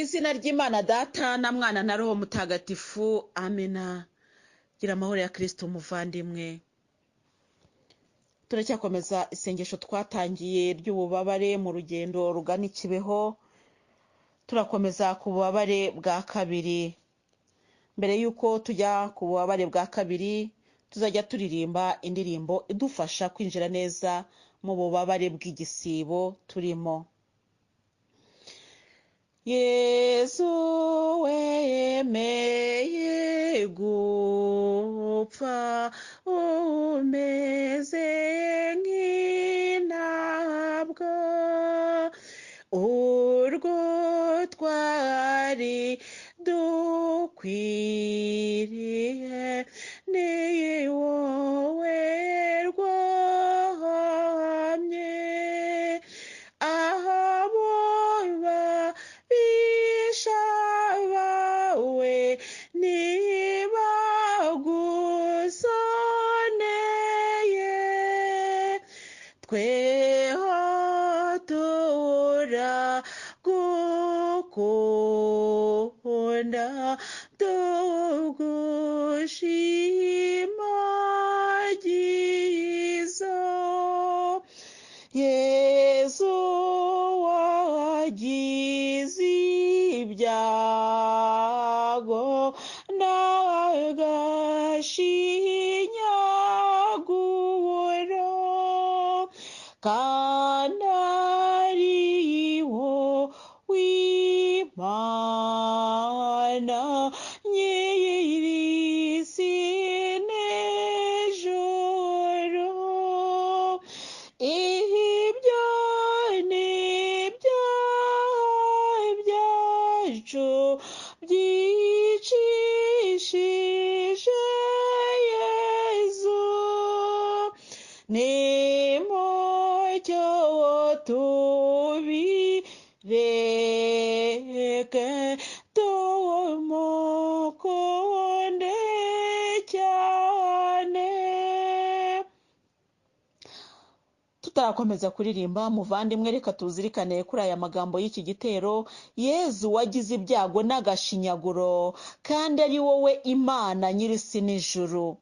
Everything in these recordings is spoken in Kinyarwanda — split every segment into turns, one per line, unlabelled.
izina ry'Imana Data na Mwana na Roho Mutagatifu, amena. Gira amahoro ya Kristo umuvandimwe. Turacyakomeza isengesho twatangiye ry'ububabare mu rugendo rugana Kibeho. Turakomeza ku bubabare bwa kabiri. Mbere yuko tujya ku bubabare bwa kabiri, tuzajya turirimba indirimbo idufasha kwinjira neza mu bubabare bw'igisibo turimo. Yesu wemeye gupfa umeze nk'intabwa, urwo twari dukwiriye ni wowe rwahamye. Abo babisha bawe ntibagusoneye, tweho turagukunda tugushimagiza. Yesu wagize ibyago n'agashinyaguro, kandi ariwo w'Imana nyir'isi n'ijuru. Ibyo ni ibyaha byacu byicishije Yesu, nimucyo tubireke tumukunde cyane. Tutarakomeza kuririmba, muvandimwe, reka tuzirikane kuri aya magambo y'iki gitero. Yezu wagize ibyago n'agashinyaguro, kandi ari wowe Imana nyir'isi n'ijuru.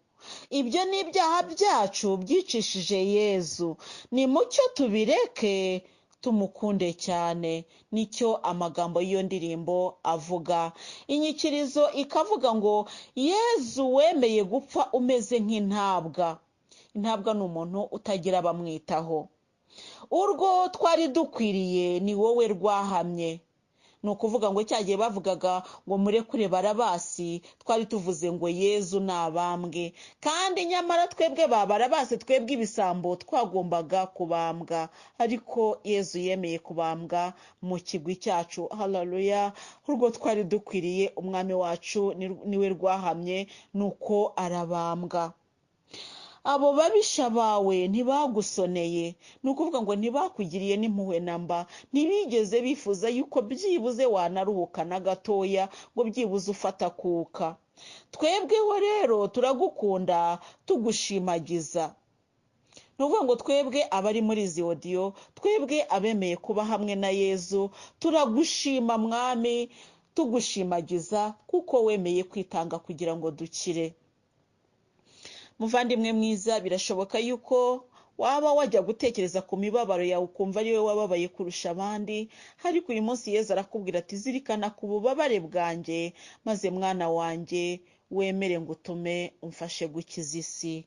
Ibyo ni ibyaha byacu byicishije Yezu, nimucyo tubireke tumukunde cyane. Nicyo amagambo y'iyo ndirimbo avuga. Inyikirizo ikavuga ngo Yezu wemeye gupfa umeze nk'intabwa. Intabwa ni umuntu utagira abamwitaho. Urwo twari dukwiriye ni wowe rwahamye. Ni ukuvuga ngo cyagiye bavugaga ngo murekure Barabasi, twari tuvuze ngo Yezu nabambwe, kandi nyamara twebwe ba Barabasi, twebwe ibisambo, twagombaga kubambwa, ariko Yezu yemeye kubambwa mu kigwi cyacu. Haleluya! Urwo twari dukwiriye umwami wacu niwe rwahamye, nuko arabambwa. Abo babisha bawe ntibagusoneye, ni ukuvuga ngo ntibakugiriye n'impuhwe namba, ntibigeze bifuza yuko byibuze wanaruhuka na gatoya, ngo byibuze ufata kuka. Twebweho rero turagukunda tugushimagiza. Ni ukuvuga ngo twebwe abari muri izi odiyo, twebwe abemeye kuba hamwe na Yezu, turagushima mwami, tugushimagiza kuko wemeye kwitanga kugira ngo dukire. Muvandimwe mwiza, birashoboka yuko waba wajya gutekereza ku mibabaro yawe ukumva ari wowe wababaye kurusha abandi, ariko uyu munsi Yezu arakubwira ati zirikana ku bubabare bwanjye, maze mwana wanjye wemere ngo utume umfashe gukiza isi.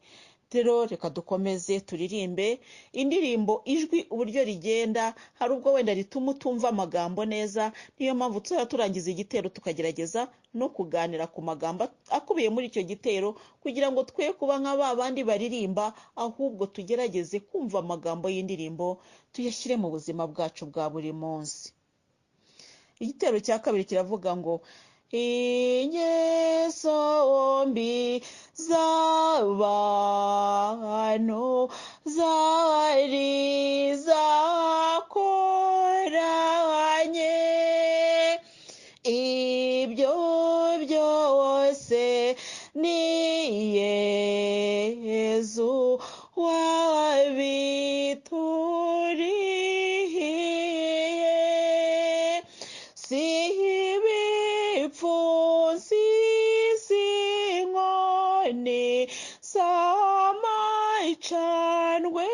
Rero reka dukomeze turirimbe indirimbo. Ijwi uburyo rigenda hari ubwo wenda rituma utumva amagambo neza, niyo mpamvu turangiza igitero tukagerageza no kuganira ku magambo akubiye muri icyo gitero, kugira ngo twe kuba nka ba bandi baririmba, ahubwo tugerageze kumva amagambo y'indirimbo tuyashyire mu buzima bwacu bwa buri munsi. Igitero cya kabiri kiravuga ngo ingeso mbi z'abantu zari zakoranye, ibyo byose ni Yezu wabiturihiye. ibipfunsi z'inkoni z'amacandwe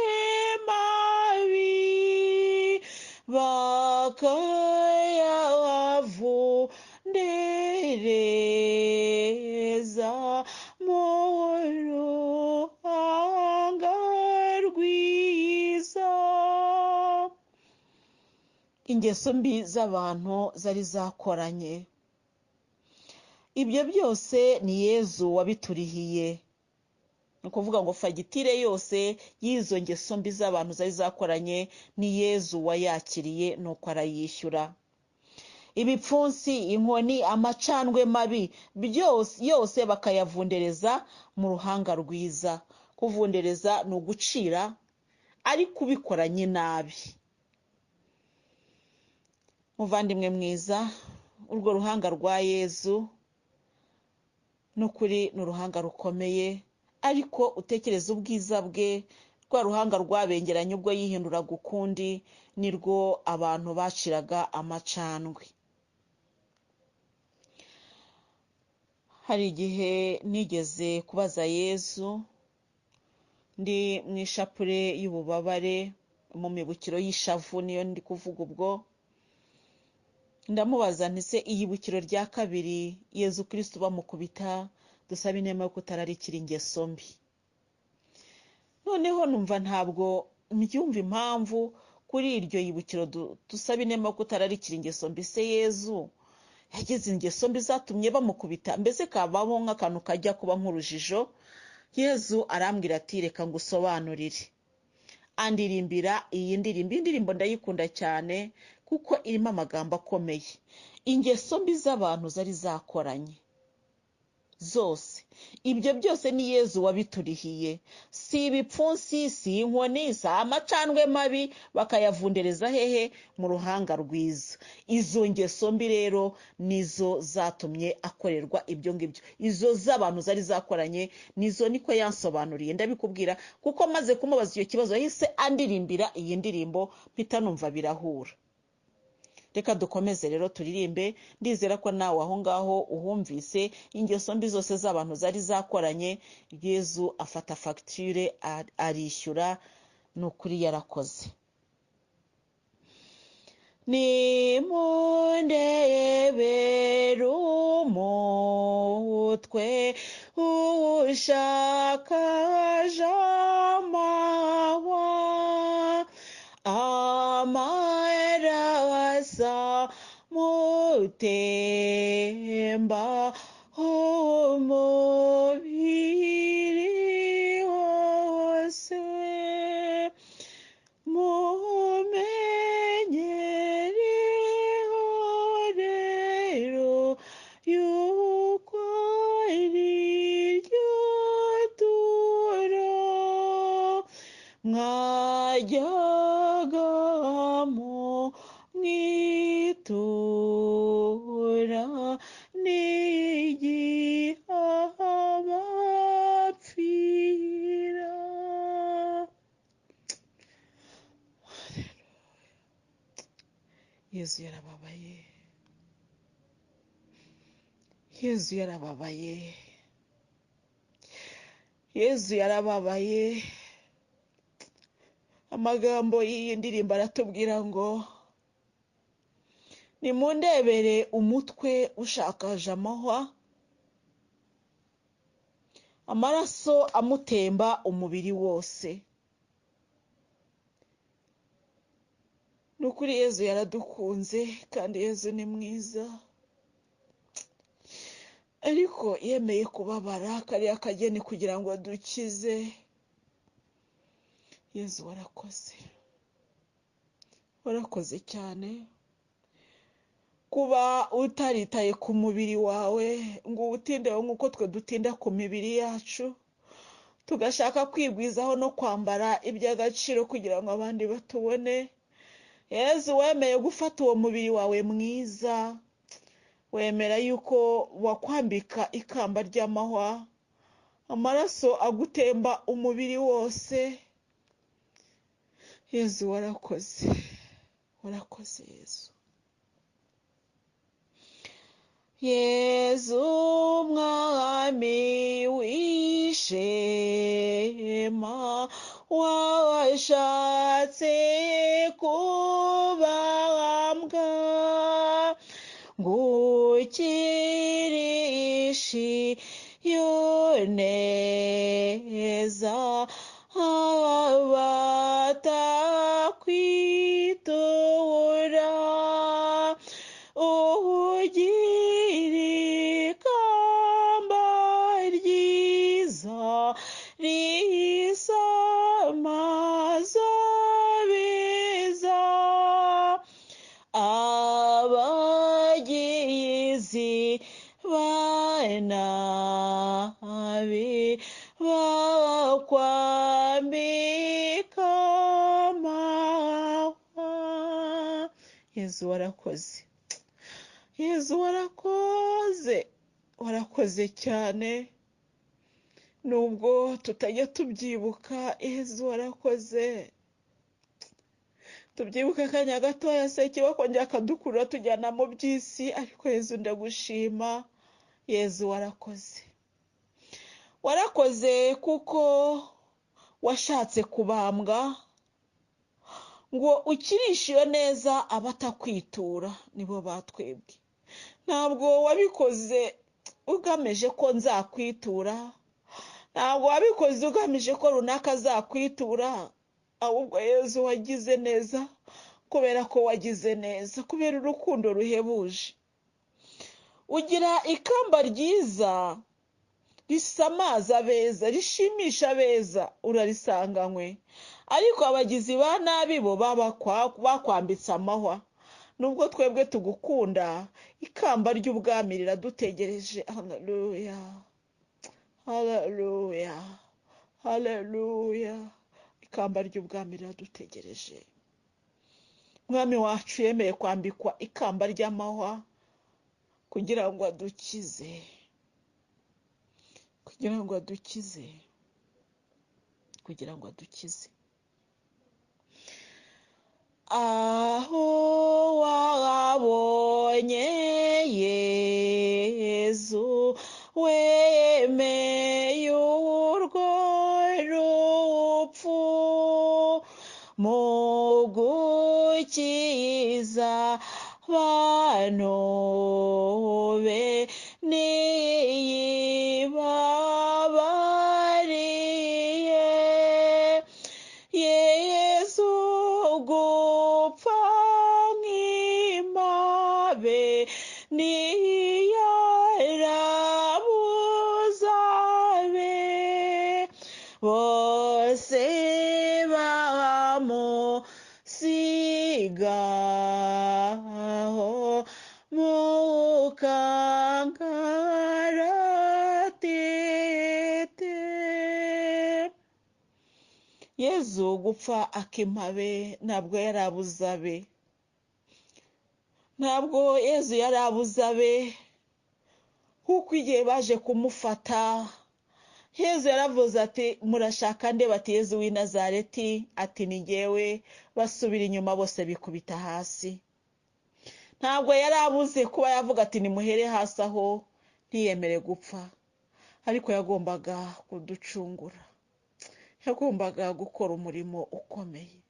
mabi bakayavundereza mu ruhanga rwiza. Ingeso mbi z'abantu zari zakoranye. Ibyo byose ni Yezu wabiturihiye. Ni ukuvuga ngo fagitire yose y'izo ngeso mbi z'abantu zari zakoranye ni Yezu wayakiriye nuko arayishyura. Ibipfunsi, inkoni, amacandwe mabi yose bakayavundereza mu ruhanga rwiza. Kuvundereza ni ugucira ariko ubikoranye nabi. Muvandimwe mwiza, urwo ruhanga rwa Yezu n'ukuri ni uruhanga rukomeye, ariko utekereza ubwiza bwe. Rwa ruhanga rwabengeranye ubwo yihinduraga ukundi, nirwo abantu baciraga amacandwe. Hari igihe nigeze kubaza Yezu ndi mu ishapure y'ububabare, mu mibukiro y'ishavu niyo ndi kuvuga ubwo. Ndamubaza nti se iyibukiro rya kabiri Yezu Kristo bamukubita, dusaba inema yo kutararikira ingeso mbi. Noneho numva ntabwo mbyumva impamvu kuri iryo yibukiro dusaba inema yo kutararikira ingeso mbi. Se Yezu yagize ingeso mbi zatumye bamukubita? Mbese kabaho nk'akantu kajya kuba nk'urujijo. Yezu arambwira ati reka ngusobanurire. Andirimbira iyi ndirimbo. Indirimbo ndayikunda cyane kuko irimo amagambo akomeye. Ingeso mbi z'abantu zari zakoranye zose, ibyo byose ni Yezu wabiturihiye. Si ibipfunsi, si inkoni, si amacandwe mabi bakayavundereza hehe? Mu ruhanga rwiza. Izo ngeso mbi rero nizo zatumye akorerwa ibyo ngibyo. Izo z'abantu zari zakoranye nizo niko yansobanuriye ndabikubwira, kuko maze kumubaza icyo kibazo yahise andirimbira iyi ndirimbo, mpita numva birahura. Reka dukomeze rero turirimbe. Ndizera ko nawe aho ngaho uhumvise ingeso mbi zose z'abantu zari zakoranye. Yezu afata fagitire arishyura, ni ukuri yarakoze. Nimundebere umutwe ushakaje amahwa, amaraso mutemba umubiri wose. Mumenyereho rero yuko ariryo turo mwajyagamo mwitura n'igihe abapfira. Yezu yarababaye. Yezu yarababaye. Yezu yarababaye. Amagambo y'iyi ndirimbo aratubwira ngo nimundebere umutwe ushakaje amahwa, amaraso amutemba umubiri wose. Nukuri Yezu yaradukunze kandi Yezu ni mwiza, ariko yemeye kubabara kariya kageni kugira ngo adukize. Yezu warakoze. Warakoze cyane kuba utaritaye ku mubiri wawe ngo utindeho nk'uko twe dutinda ku mibiri yacu, tugashaka kwigwizaho no kwambara iby'agaciro kugira ngo abandi batubone. Yezu wemeye gufata uwo mubiri wawe mwiza, wemera yuko wakwambika ikamba ry'amahwa, amaraso agutemba umubiri wose. Yezu warakoze. Warakoze Yezu. Yezu mwami w'ishema washatse kubambwa ngukirishi yoneza abatakwitura ikamba ryiza risamaza beza abagizi banabi bakwambika amahwa. Yezu warakoze, Yezu warakoze, warakoze cyane nubwo tutajya tubyibuka. Yezu warakoze, tubyibuka akanya gatoya se kiba kongera akadukurura tujyana mu by'isi, ariko Yezu ndagushima. Yezu warakoze, warakoze kuko washatse kubambwa ngo ukirishe iyo neza abatakwitura, nibo batwebwe. Ntabwo wabikoze ugamije ko nzakwitura, ntabwo wabikoze ugamije ko runaka azakwitura, ahubwo Yezu wagize neza kubera ko wagize neza, kubera urukundo ruhebuje. Ugira ikamba ryiza risamaza beza, rishimisha beza, urarisanganywe, ariko abagizi ba nabi bo bakwambitse amahwa. Nubwo twebwe tugukunda, ikamba ry'ubwami riradutegereje. Haleluya, haleluya, haleluya. Ikamba ry'ubwami riradutegereje. Mwami wacu yemeye kwambikwa ikamba ry'amahwa kugira ngo adukize, kugira ngo adukize, kugira ngo adukize. Aho wabonye Yezu wemeye urwo rupfu mu gukiza bantu be niyibabariye. Yezu gupfa nk'impabe niyarabuzabe, bose bamusigaho mu kangaratete. Yezu gupfa akimpabe ntabwo yarabuzabe, ntabwo Yezu yarabuzabe, kuko igihe baje kumufata Yezu yaravuze ati murashaka nde? Bati Yezu w'i Nazareti. Ati ni jyewe. Basubira inyuma bose bikubita hasi. Ntabwo yarabuze kuba yavuga ati nimuhere hasi aho, ntiyemere gupfa, ariko yagombaga kuducungura, yagombaga gukora umurimo ukomeye.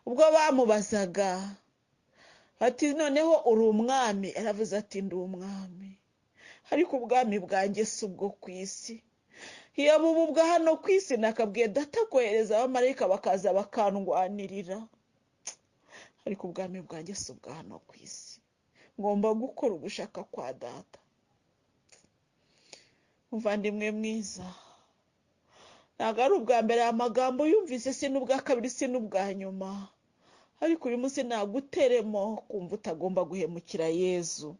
Ubwo bamubazaga bati noneho uri umwami, aravuze ati ndi umwami, ariko ubwami bwanjye si ubwo ku isi. Iyo bubu bwa hano ku isi nakabwiye data kohereza abamarayika bakaza bakandwanirira, ariko ubwami bwanjye si ubwa hano ku isi. Ngomba gukora ugushaka kwa data. Muvandimwe mwiza, ntabwo ari ubwa mbere aya magambo yumvise, si n'ubwa kabiri, si n'ubwa nyuma, ariko uyu munsi naguteremo kumva utagomba guhemukira Yezu.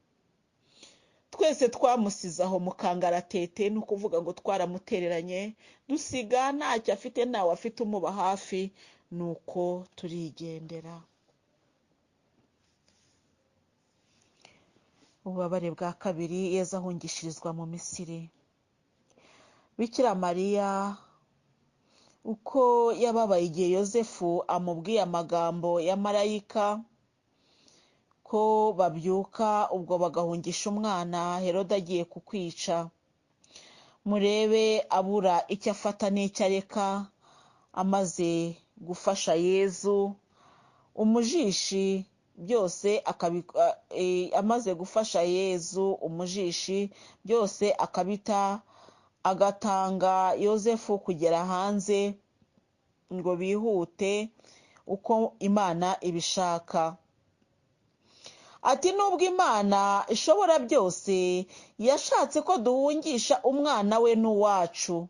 Twese twamusize aho mu kangaratete, ni ukuvuga ngo twaramutereranye, dusiga ntacyo afite, ntawe afite umuba hafi, nuko turigendera. Ububabare bwa kabiri, Yezu ahungishirizwa mu Misiri. Bikira Mariya uko yababaye igihe Yozefu amubwiye amagambo ya marayika ko ko babyuka ubwo bagahungisha umwana Herode agiye kukwica. Murebe abura icyo afata n'icyo areka amaze gufasha Yezu umujishi byose amaze gufasha Yezu umujishi byose akabita agatanga Yosefu kugera hanze ngo bihute uko Imana ibishaka. Ati nubwo Imana ishobora byose yashatse ko duhungisha umwana we n'uwacu,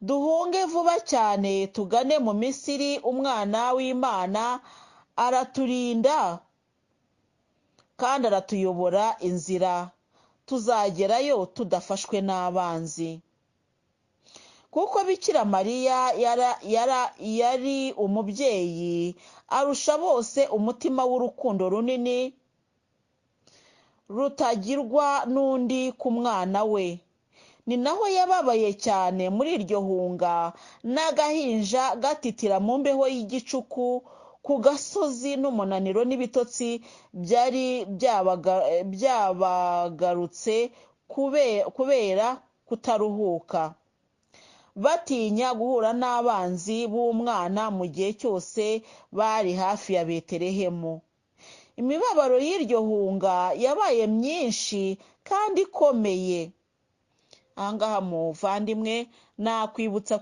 duhunge vuba cyane tugane mu Misiri. Umwana w'Imana araturinda kandi aratuyobora inzira, tuzagerayo tudafashwe n'abanzi. Kuko Bikira Mariya yari umubyeyi arusha bose umutima w'urukundo runini rutagirwa n'undi ku mwana we. Ni naho yababaye cyane muri iryo hunga n'agahinja gatitira mu mbeho y'igicuku ku gasozi, n'umunaniro n'ibitotsi byari byabagarutse kubera kutaruhuka, batinya guhura n'abanzi b'umwana mu gihe cyose bari hafi ya Betelehemu. Imibabaro y'iryo hunga yabaye myinshi kandi ikomeye. Ahangaha muvandimwe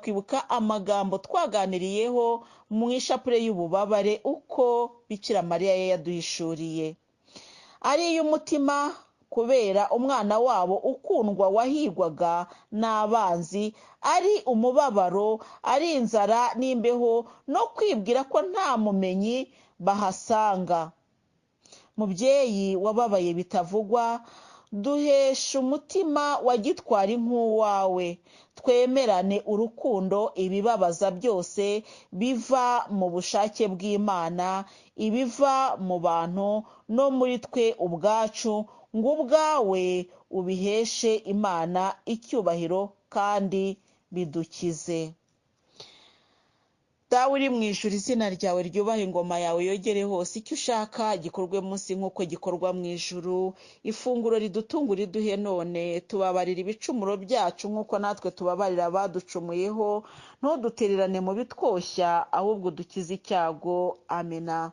kwibuka amagambo twaganiriyeho mu ishapule y'ububabare uko Bikira Mariya yaduhishuriye. Ari iy'umutima kubera umwana wabo ukundwa wahigwaga n'abanzi, ari umubabaro, ari inzara n'imbeho, no kwibwira ko nta mumenyi bahasanga. Mubyeyi wababaye bitavugwa, duhesha umutima wa gitwari nk'uwawe, twemerane urukundo ibibabaza byose biva mu bushake bw'Imana, ibiva mu bantu no muri twe ubwacu, ngo ubwawe ubiheshe Imana icyubahiro kandi bidukize. Dawe uri mu ijuru, izina ryawe ryubahe, ingoma yawe yogere hose, icyo ushaka gikorwe munsi nk'uko gikorwa mu ijuru. Ifunguro ridutungura iduhe none, tubabarira ibicumuro byacu nk'uko natwe tubabarira abaducumuyeho, ntudutererane mu bitwoshya, ahubwo dukize icyago. Amena.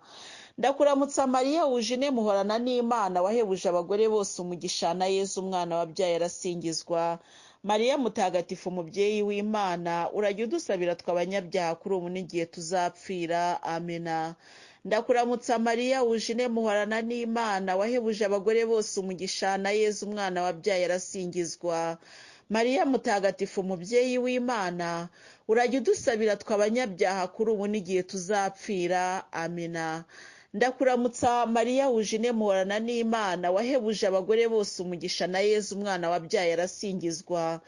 Ndakuramutsa Mariya, wuje muhorana n'Imana, wahebuje abagore bose umugisha, na Yezu umwana wabyaye arasingizwa. Mariya mutagatifu, umubyeyi w'Imana, urajya udusabira tw'abanyabyaha kuri ubu n'igihe tuzapfira. Amena. Ndakuramutsa Mariya, wuje muhorana n'Imana, wahebuje abagore bose umugisha, na Yezu umwana wabyaye arasingizwa. Mariya mutagatifu, umubyeyi w'Imana, urajya udusabira tw'abanyabyaha kuri ubu n'igihe tuzapfira. Amena. Ndakuramutsa Mariya, wuje muhorana n'Imana, wahebuje abagore bose umugisha, na Yezu umwana wabyaye arasingizwa.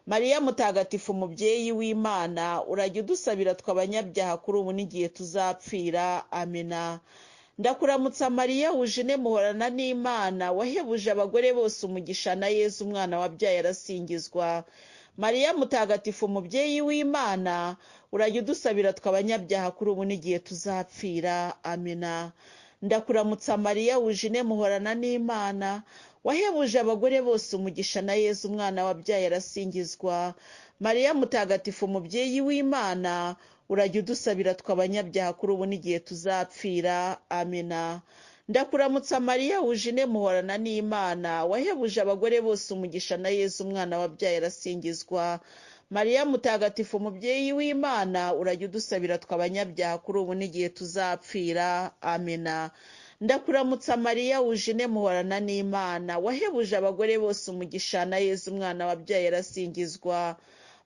Mariya mutagatifu, umubyeyi w'Imana, urajya udusabira tw'abanyabyaha kuri ubu n'igihe tuzapfira. Amena. Ndakuramutsa Mariya, wuje muhorana n'Imana, wahebuje abagore bose umugisha, na Yezu umwana wabyaye arasingizwa. Mariya mutagatifu, umubyeyi w'Imana, urajya udusabira tw'abanyabyaha kuri ubu n'igihe tuzapfira. Amena. Ndakuramutsa Mariya, wuje muhorana n'Imana, wahebuje abagore bose umugisha, na Yezu umwana wabyaye arasingizwa. Mariya mutagatifu, umubyeyi w'Imana, urajya udusabira tw'abanyabyaha kuri ubu n'igihe tuzapfira. Amena. Ndakuramutsa Mariya, wuje muhorana n'Imana, wahebuje abagore bose umugisha, na Yezu umwana wabyaye arasingizwa. Mariya mutagatifu, umubyeyi w'Imana, urajya udusabira tw'abanyabyaha kuri ubu n'igihe tuzapfira. Amena. Ndakuramutsa Mariya, wuje muhorana n'Imana, wahebuje abagore bose umugisha, na Yezu umwana wabyaye arasingizwa.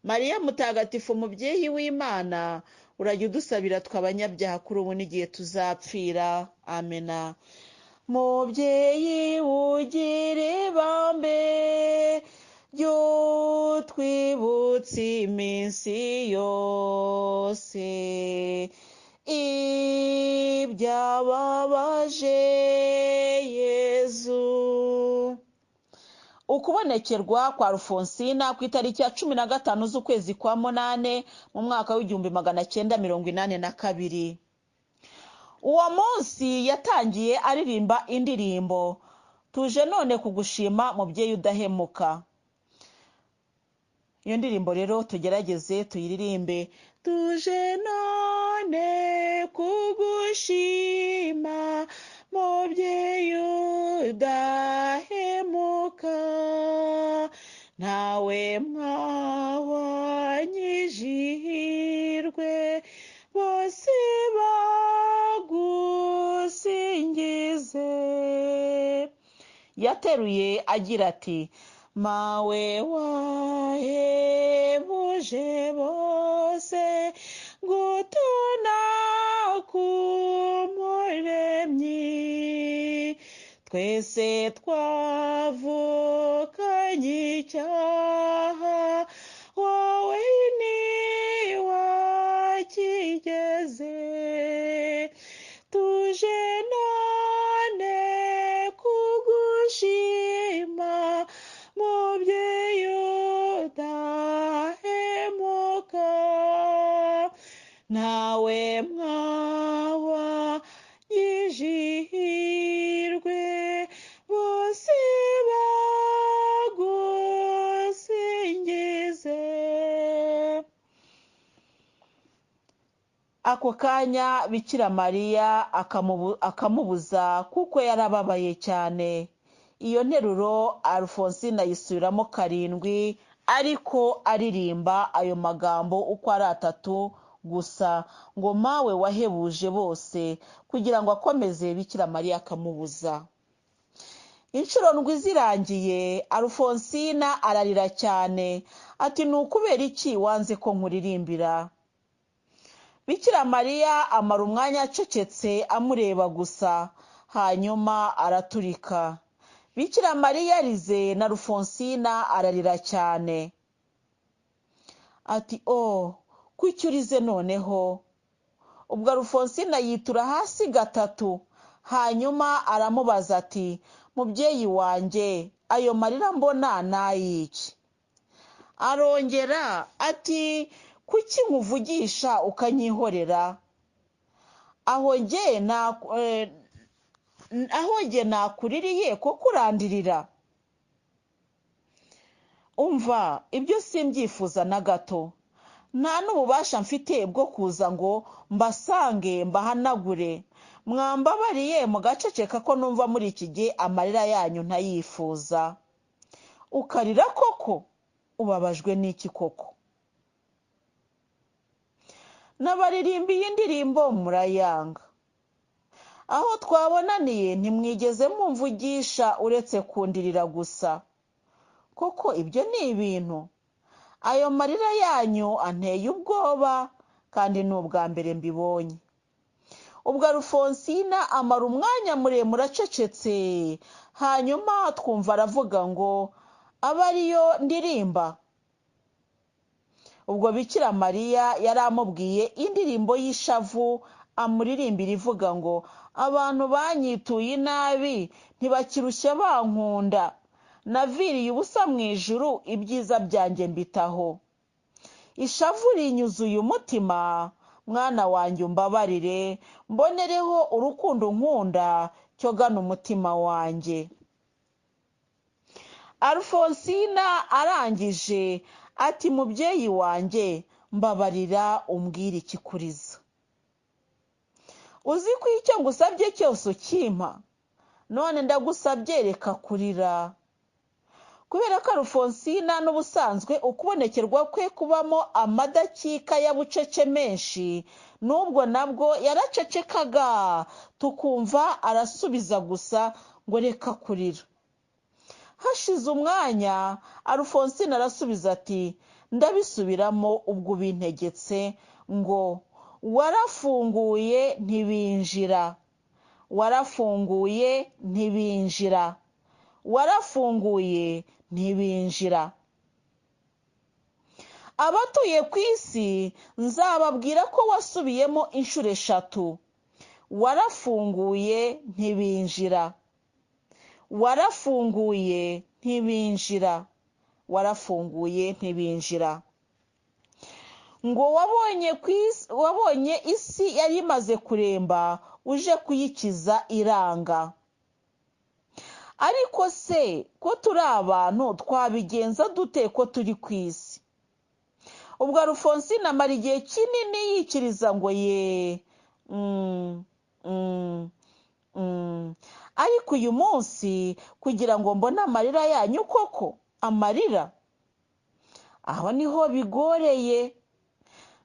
Mariya mutagatifu, umubyeyi w'Imana, urajya udusabira tw'abanyabyaha kuri ubu n'igihe tuzapfira. Amena. Mubyeyi ugire ibambe ry'utwibutsa iminsi yose ibyababaje Yezu. Ukubonekerwa kwa Rufonsina ku itariki ya 15 z'ukwezi kwa Munane mu mwaka w'1982. uwo munsi yatangiye aririmba indirimbo tuje none kugushima mubyeyi udahemuka. Iyo ndirimbo rero tugerageze tuyiririmbe. Tuje none kugushima mubyeyi udahemuka, ntawe mwahwanyijihirwe, bose bagusingize. Yateruye agira ati mawe wahebuje bose gutuna k'umuremyi, twese twavukanye icyaha, wowe ntiwakigeze. Tuje none kugushima mubyeyi udahemuka, ntawe mwahwanyijihirwe, bose bagusingize. Ako kanya Bikira Mariya akamubuza kuko yarababaye cyane. Iyo nteruro Alphonsine ayisubiramo 7 ariko aririmba ayo magambo uko ari 3 gusa, ngo mawe wahebuje bose, kugira ngo akomeze Bikira Mariya akamubuza. Inshuro ndwi zirangiye Alphonsine ararira cyane ati ni ukubera iki wanze ko nkuririmbira? Bikira Mariya amara umwanya acecetse amureba gusa, hanyuma araturika. Bikira Mariya arize na Alphonsine ararira cyane ati kuki urize noneho? Ubwo Alphonsine yitura hasi 3, hanyuma aramubaza ati mubyeyi wanjye, ayo marira mbona nayiki? Arongera ati kuki nkuvugisha ukanyihorera? aho nge nakuririye ko kurandirira? Umva, ibyo simbyifuza na gato. Nta n'ububasha mfite bwo kuza ngo mbasange mbahanagure. Mwambabariye mugaceceka ko numva muri iki gihe amarira yanyu ntayifuza. Ukarira koko? Ubabajwe n'iki koko? N'abaririmbiye indirimbo murayanga. Aho twabonaniye ntimwigeze mumvugisha uretse kundirira gusa. Koko ibyo ni ibintu? Ayo marira yanyu anteye ubwoba, kandi ni ubwa mbere mbibonye. Ubwo Alphonsine amara umwanya muremure acecetse, hanyuma twumva aravuga ngo aba ariyo ndirimba. Ubwo Bikira Mariya yari amubwiye indirimbo y'ishavu amuririmbira ivuga ngo abantu banyituye inabi ntibakirushye bankunda, naviriye ubusa mu ijuru, ibyiza byanjye mbitaho. Ishavu rinyuzuye umutima, mwana wanjye umbabarire, mbonereho urukundo nkunda, cyogana umutima wanjye. Alphonsine arangije ati mubyeyi wanjye, mbabarira umbwire ikikuriza. Uzi ko icyo ngusabye cyose ukimpa? None ndagusabye reka kurira. Kubera ko Alphonsine n'ubusanzwe ukubonekerwa kwe kubamo amadakika ya bucece menshi, nubwo nabwo yaracecekaga, tukumva arasubiza gusa ngo reka kurira. Hashize umwanya Alphonsine arasubiza ati ndabisubiramo ubwo bintegetse ngo warafunguye ntibinjira, warafunguye ntibinjira, warafunguye ntibinjira. Abatuye ku isi nzababwira ko wasubiyemo inshuro 3. Warafunguye ntibinjira, warafunguye ntibinjira, warafunguye ntibinjira. Ngo wabonye isi yari imaze kuremba, uje kuyikiza iranga. Ariko se ko turi abantu twabigenza dute ko turi ku isi? Ubwo Alphonsine amara igihe kinini yikiriza ngo ye ariko uyu munsi kugira ngo mbone amarira yanyu koko, amarira aho niho bigoreye.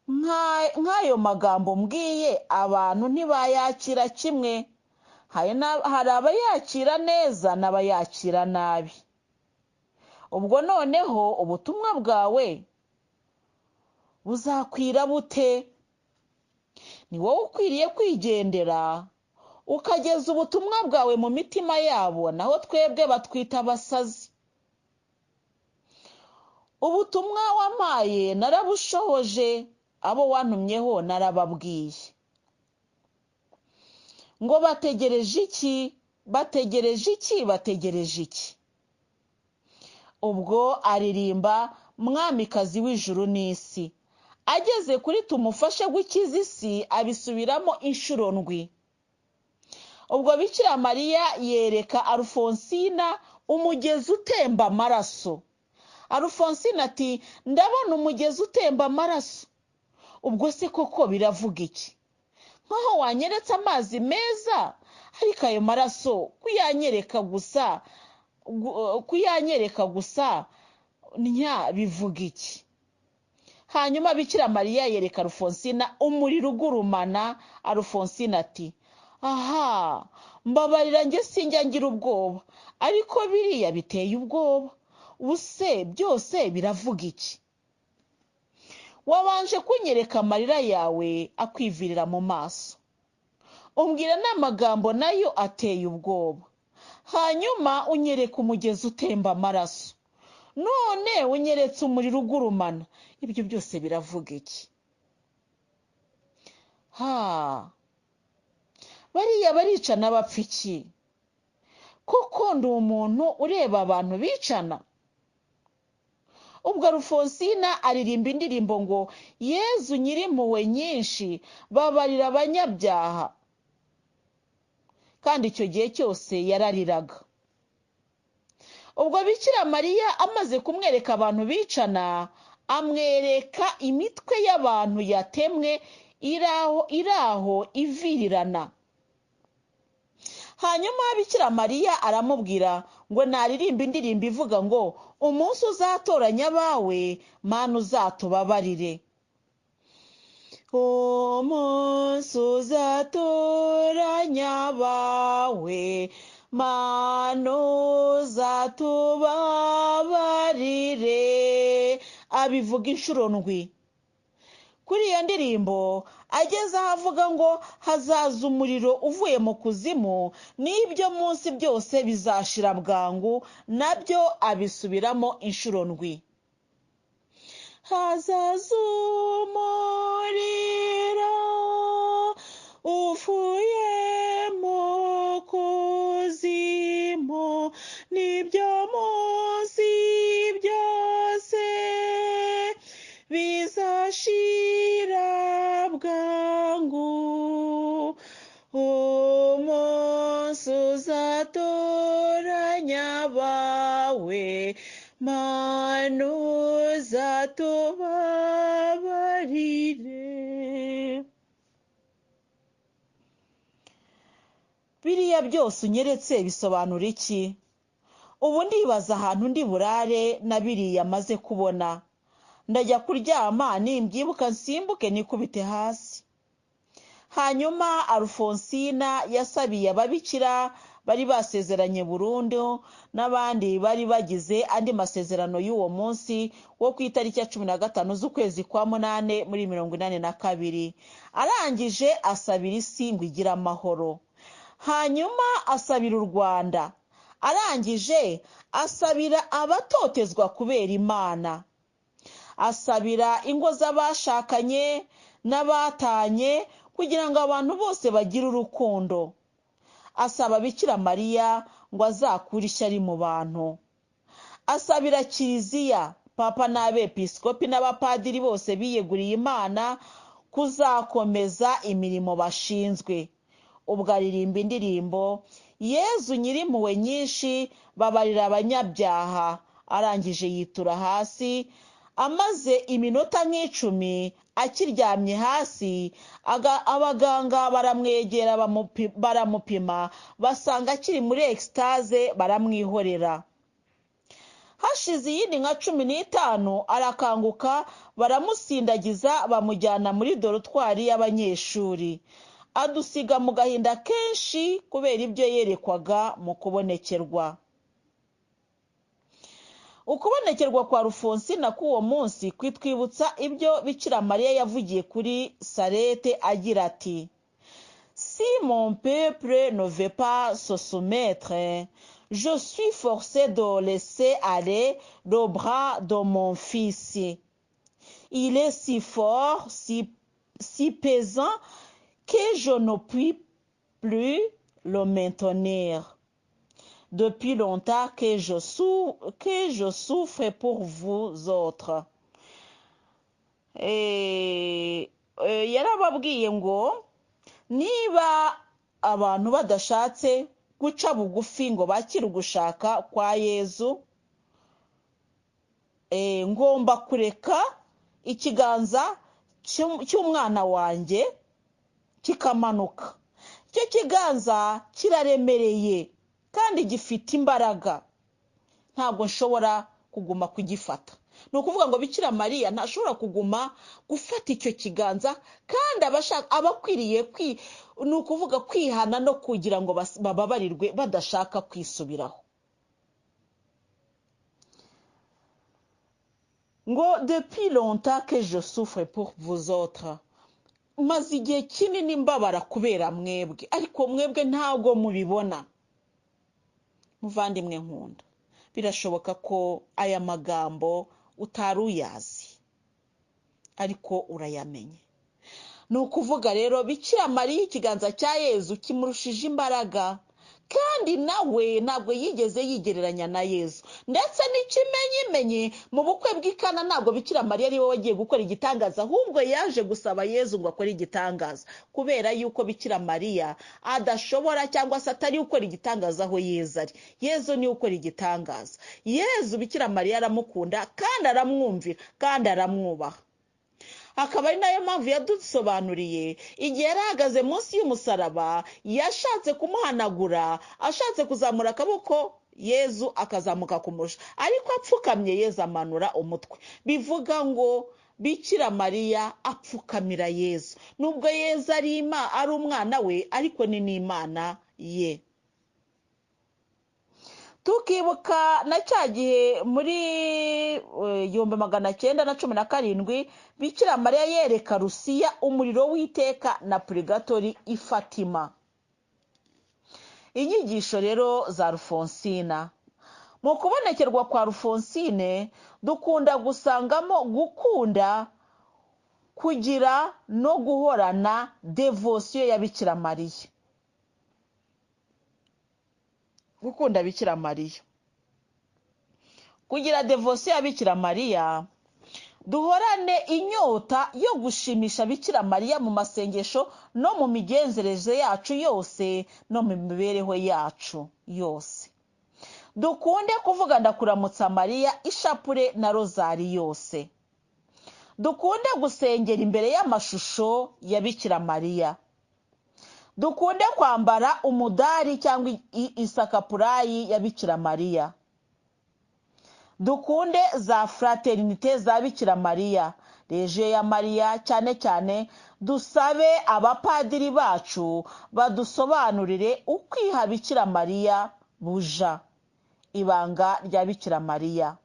Nk'ayo magambo mbwiye abantu ntibayakira kimwe, hari abayakira neza n'abayakira nabi. Ubwo noneho ubutumwa bwawe buzakwira bute? Ni wowe ukwiriye kwigendera ukageza ubutumwa bwawe mu mitima yabo, naho twebwe batwita abasazi. Ubutumwa wampaye narabushohoje, abo wantumyeho narababwiye. Ngo bategereje iki? Bategereje iki? Bategereje iki? Ubwo aririmba mwamikazi w'ijuru n'isi. Ageze kuri tumufashe gukiza isi abisubiramo inshuro ndwi. Ubwo Bikira Mariya yereka Alphonsine umugezi utemba amaraso. Alphonsine ati ndabona umugezi utemba amaraso. Ubwo se koko biravuga iki? Nkaho wanyeretse amazi meza, ariko ayo maraso kuyanyereka gusa nya bivuga iki? Hanyuma Bikira Mariya yereka Alphonsine umuriro ugurumana. Alphonsine ati aha, mbabarira njye sinjya ngira ubwoba, ariko biriya biteye ubwoba. Ubuse byose biravuga iki? Wabanje kunyereka amarira yawe akwivirira mu maso, umbwira n'amagambo nayo ateye ubwoba, hanyuma unyereka umugezi utemba amaraso, none unyeretse umuriro ugurumana. Ibyo byose biravuga iki? Bariya baricana bapfa iki? Koko ndi umuntu ureba abantu bicana? Ubwo Alphonsine aririmba indirimbo ngo Yezu nyirimpuhwe nyinshi, babarira abanyabyaha. Kandi icyo gihe cyose yarariraga. Ubwo Bikira Mariya amaze kumwereka abantu bicana, amwereka imitwe y'abantu yatemwe iraho ivirirana. Hanyuma Bikira Mariya aramubwira ngo naririmba indirimbo ivuga ngo umunsi uzatoranya abawe, Mana uzatubabarire. Umunsi uzatoranya abawe, Mana uzatubabarire. Abivuga inshuro ndwi. Kuri iyo ndirimbo ageze aho avuga ngo hazaza umuriro uvuye mu kuzimu, n'ibyo munsi byose bizashira bwangu, nabyo abisubiramo inshuro ndwi. Hazaza umuriro uvuye mu kuzimu, n'ibyo munsi byose bizashira bwangu. Umunsi uzatoranya abawe, Mana uzatubabarire. Biriya byose unyeretse bisobanura iki? Ubu ndibaza ahantu ndi burare na biriya maze kubona. Ndajya kuryama, nimbyibuka nsimbuke nikubite hasi. Hanyuma Alphonsine yasabiye ababikira bari basezeranye burundu n'abandi bari bagize andi masezerano y'uwo munsi wo ku itariki ya 15 z'ukwezi kwa 8 muri 1982. Arangije asabira isi ngo igira amahoro. Hanyuma asabira u Rwanda. Arangije asabira abatotezwa kubera Imana. Asabira ingo z'abashakanye n'abatanye kugira ngo abantu bose bagire urukundo. Asaba Bikira Mariya ngo azakure ishyari mu bantu. Asabira Kiliziya, Papa n'abepiskopi n'abapadiri bose biyeguriye Imana kuzakomeza imirimo bashinzwe. ubwo aririmba indirimbo Yezu nyirimpuhwe nyinshi babarira abanyabyaha. Arangije yitura hasi, amaze iminota nk'icumi akiryamye hasi, abaganga baramwegera baramupima, basanga akiri muri ekstaze, baramwihorera. Hashize iyindi nka 15 arakanguka, baramusindagiza bamujyana muri dorotwari y'abanyeshuri. Adusiga mu gahinda kenshi kubera ibyo yerekwaga mu kubonekerwa. Ukubonekerwa kwa Rufonsina k'uwo munsi kwitwibutsa ibyo Bikira Mariya yavugiye kuri Sarete agira ati: Si mon peuple ne veut pas se soumettre, je suis forcé de laisser aller le bras de mon fils. Il est si fort, si pesant, que je ne puis plus le maintenir. Depuis longtemps que je souffre pour vous autres. Yarababwiye ngo niba abantu badashatse guca bugufi ngo bakire ugushaka kwa Yezu, ngomba kureka ikiganza cy'umwana wanjye kikamanuka. Icyo kiganza kiraremereye kandi gifite imbaraga, ntabwo nshobora kuguma kugifata. Ni ukuvuga ngo Bikira Mariya ntashobora kuguma gufata icyo kiganza, kandi abakwiriye ni ukuvuga kwihana no kugira ngo bababarirwe badashaka kwisubiraho. Ngo depuis longtemps que je souffre pour vous autres. Maze igihe kinini mbabara kubera mwebwe, ariko mwebwe ntabwo mubibona. Muvandimwe nkunda, birashoboka ko aya magambo utari uyazi, ariko urayamenye. Ni ukuvuga rero Bikira Mariya ikiganza cya Yezu kimurushije imbaraga, kandi nawe ntabwo yigeze yigereranya na Yezu. Ndetse n'ikimenyimenyi mu bukwe bw'Ikana ntabwo Bikira Mariya ari we wagiye gukora igitangaza, ahubwo yaje gusaba Yezu ngo akore igitangaza, kubera yuko Bikira Mariya adashobora cyangwa se atari ukora igitangaza aho Yezu ari. Yezu niwe ukora igitangaza. Yezu Bikira Mariya aramukunda kandi aramwumvira kandi aramwubaha. Akaba ari nayo mpamvu yadusobanuriye igihe yarahagaze munsi y'umusaraba, yashatse kumuhanagura, ashatse kuzamura akaboko, Yezu akazamuka kumurusha, ariko apfukamye Yezu amanura umutwe. Bivuga ngo Bikira Mariya apfukamira Yezu, nubwo Yezu ari umwana we, ariko ni n'Imana ye. Tukibuka na cya gihe muri 1917 Bikira Mariya yereka Rusiya umuriro w'iteka na purigatori i Fatima. Inyigisho rero za Rufonsina. Mu kubonekerwa kwa Rufonsine dukunda gusangamo gukunda, kugira no guhorana devotion ya Bikira Mariya. Gukunda Bikira Mariya, kugira devotion ya Bikira Mariya, duhorane inyota yo gushimisha Bikira Mariya mu masengesho no mu migenzereze yacu yose no mu mibereho yacu yose. Dukunde kuvuga ndakuramutsa Mariya, ishapure na rozari yose. Dukunde gusengera imbere y'amashusho ya Bikira Mariya. Dukunde kwambara umudari cyangwa isakapurayi ya Bikira Mariya. Dukunde za fraternite za Bikira Mariya, reje ya Mariya. Cyane cyane dusabe abapadiri bacu badusobanurire ukwiha Bikira Mariya buja, ibanga rya Bikira Mariya.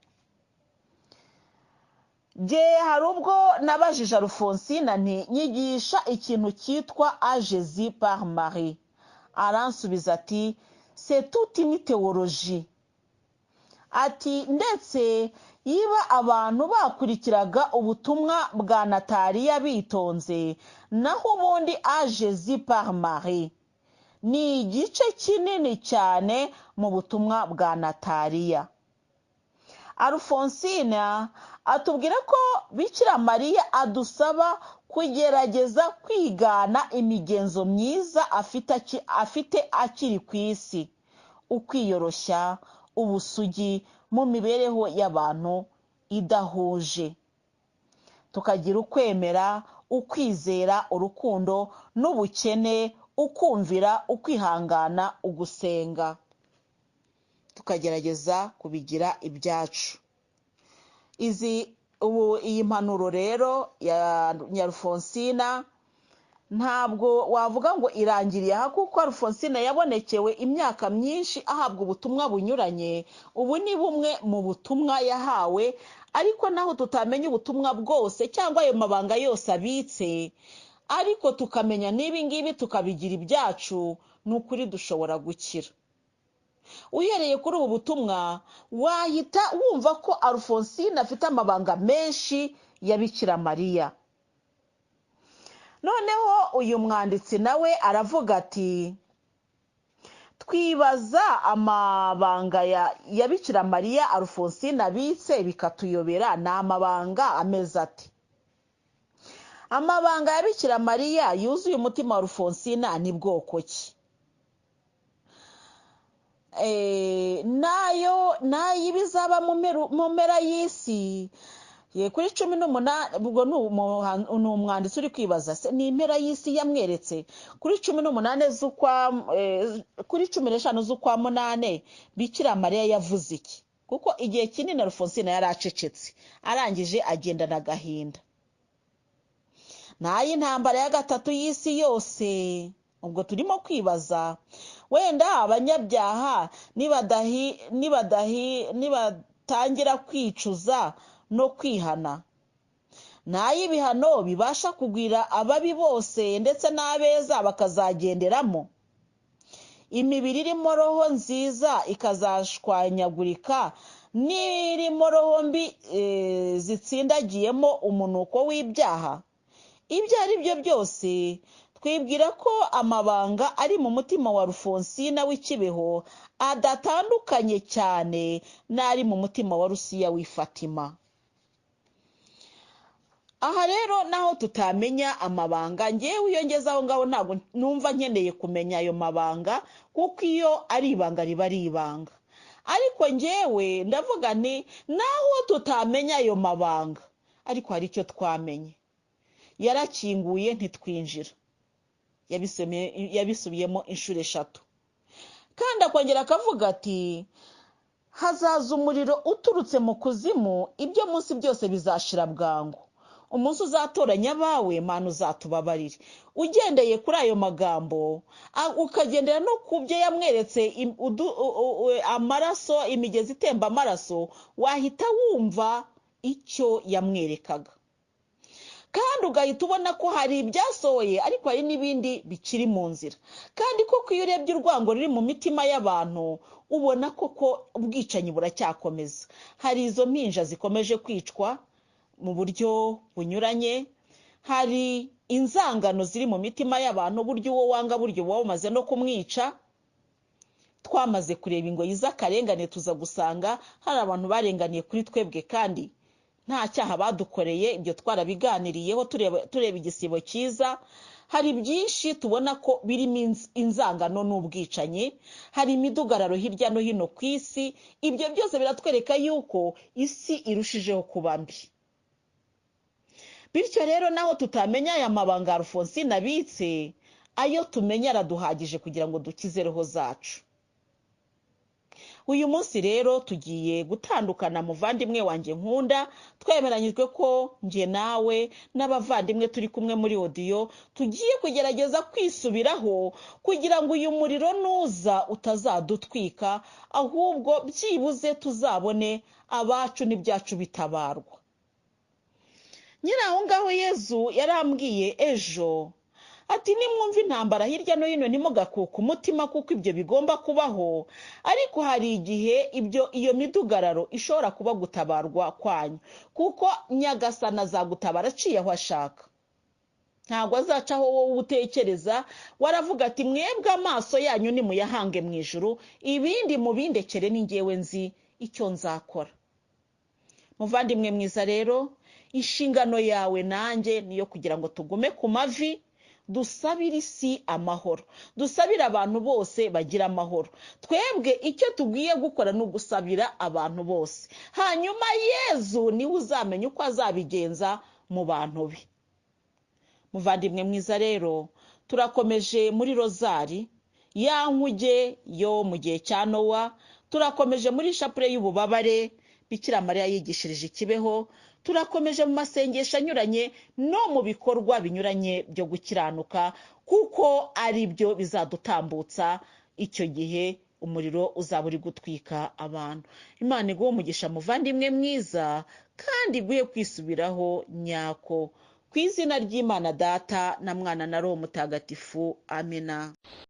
Hari ubwo nabajije Rufonsina nti nyigisha ikintu cyitwa a Jésus par Marie. Aransubiza ati c'est toute une théologie. Ati ndetse yiba abantu bakurikiraga ubutumwa bwa Nataliya bitonze, naho ubundi a Jésus par Marie ni igice kinini cyane mu butumwa bwa Nataliya. Alfonsina atubwira ko Bikira Mariya adusaba kugerageza kwigana imigenzo myiza afite akiri ku isi, ukwiyoroshya, ubusugi mu mibereho y'abantu idahuje. Tukagira ukwemera, ukwizera, urukundo n'ubukene, ukumvira, ukwihangana, ugusenga. Tukagerageza kubigira ibyacu. Iyi mpanuro rero ya Nyarufonsina ntabwo wavuga ngo irangiriye aha, kuko Alfonsina yabonekewe imyaka myinshi ahabwa ubutumwa bunyuranye. Ubu ni bumwe mu butumwa yahawe, ariko naho tutamenya ubutumwa bwose cyangwa ayo mabanga yose abitse, ariko tukamenya n'ibi ngibi tukabigira ibyacu, ni ukuri dushobora gukira. Uhereye kuri ubu butumwa wahita wumva ko Alfonsina afite amabanga menshi ya Bikira Mariya. Noneho uyu mwanditsi nawe aravuga ati, twibaza amabanga ya Bikira Mariya Alfonsina abitse bikatuyobera. Ni amabanga ameze ati: amabanga ya Bikira Mariya yuzuye umutima wa Alfonsina ni bwoko ki? Nayo ibizaba mu mpera y'isi. Kuri 18, ubwo ni umwanditsi uri kwibaza, ni impera y'isi yamweretse. Kuri 15 z'ukwa munane Bikira Mariya yavuze iki? Kuko igihe kinini Alfonsina yari acecetse, arangije agendana agahinda. N'ay'intambara ya gatatu y'isi yose. Ubwo turimo kwibaza, wenda abanyabyaha nibatangira kwicuza no kwihana, n'ay'ibihano bibasha kugwira ababi bose ndetse n'abeza bakazagenderamo. Imibiri irimo roho nziza ikazashwanyagurika, n'irimo roho mbi zitsindagiyemo umunuko w'ibyaha. Ibyo ari byo byose, twibwira ko amabanga ari mu mutima wa Alfonsina w'ikibeho adatandukanye cyane n'ari mu mutima wa Rusiya w'i Fatima. Aha rero naho tutamenya amabanga, ngewe iyo ngeze aho ngaho ntabwo numva nkeneye kumenya ayo mabanga, kuko iyo ari ibanga riba ari ibanga. Ariko ngewe ndavuga nti, naho tutamenya ayo mabanga, ariko hari icyo twamenye: yarakinguye ntitwinjira. Yabisubiyemo inshuro 3, kandi akongera akavuga ati, hazaza umuriro uturutse mu kuzimu, ibyo munsi byose bizashira bwangu. Umunsi uzatoranya abawe, Mana uzatubabarire. Ugendeye kuri ayo magambo, ukagendera no ku byo yamweretse, amaraso, imigezi itemba amaraso, wahita wumva icyo yamwerekaga. Kandi ugahita ubona ko hari ibyasohoye, ariko hari n'ibindi bikiri mu nzira. Kandi koko iyo urebye urwango ruri mu mitima y'abantu, ubona koko ubwicanyi buracyakomeza. Hari izo mpinja zikomeje kwicwa mu buryo bunyuranye, hari inzangano ziri mu mitima y'abantu, buryo uwo wanga buryo uba wamaze no kumwica. Twamaze kureba ingoyi z'akarengane, tuza gusanga hari abantu barenganiye kuri twebwe, kandi nta cyaha badukoreye. Ibyo twarabiganiriyeho tureba igisibo cyiza. Hari byinshi tubona ko birimo inzangano n'ubwicanyi, hari imidugararo hirya no hino ku isi. Ibyo byose biratwereka yuko isi irushijeho kuba mbi. Bityo rero naho tutamenya aya mabanga Alfonsina abitse, ayo tumenya araduhagije kugira ngo dukize roho zacu. Uyu munsi rero tugiye gutandukana, muvandimwe wanjye nkunda. Twemeranyijwe ko nje nawe n'abavandimwe turi kumwe muri audio tugiye kugerageza kwisubiraho, kugira ngo uyu muriro nuza utazadutwika, ahubwo byibuze tuzabone abacu n'ibyacu bitabarwa. Nyiraho ngaho Yezu yarambwiye ejo ati, nimwumva intambara hirya no hino ntimugakuke umutima, kuko ibyo bigomba kubaho. Ariko hari igihe iyo midugararo ishobora kuba gutabarwa kwanyu, kuko Nyagasani azagutabara aciye aho ashaka. Ntabwo azacaho wowe utekereza. Waravuga ati, mwebwe amaso yanyu nimuyahange mu ijuru, ibindi mubindekere, ni ngewe nzi icyo nzakora. Muvandimwe mwiza rero, inshingano yawe nanjye niyo kugira ngo tugume ku mavi dusabire isi amahoro, dusabire abantu bose bagira amahoro. Twebwe icyo tugiye gukora ni ugusabira abantu bose, hanyuma Yezu niwe uzamenya uko azabigenza mu bantu be. Muvandimwe mwiza rero, turakomeje muri rozari ya nkuge yo mu gihe cya Nowa, turakomeje muri shapure y'ububabare Bikira Mariya yigishirije Kibeho, turakomeje mu masengesho anyuranye no mu bikorwa binyuranye byo gukiranuka, kuko ari byo bizadutambutsa icyo gihe umuriro uzaba uri gutwika abantu. Imana iguhe umugisha muvandimwe mwiza, kandi iguhe kwisubiraho nyako, ku izina ry'Imana Data na Mwana na Roho Mutagatifu. Amina.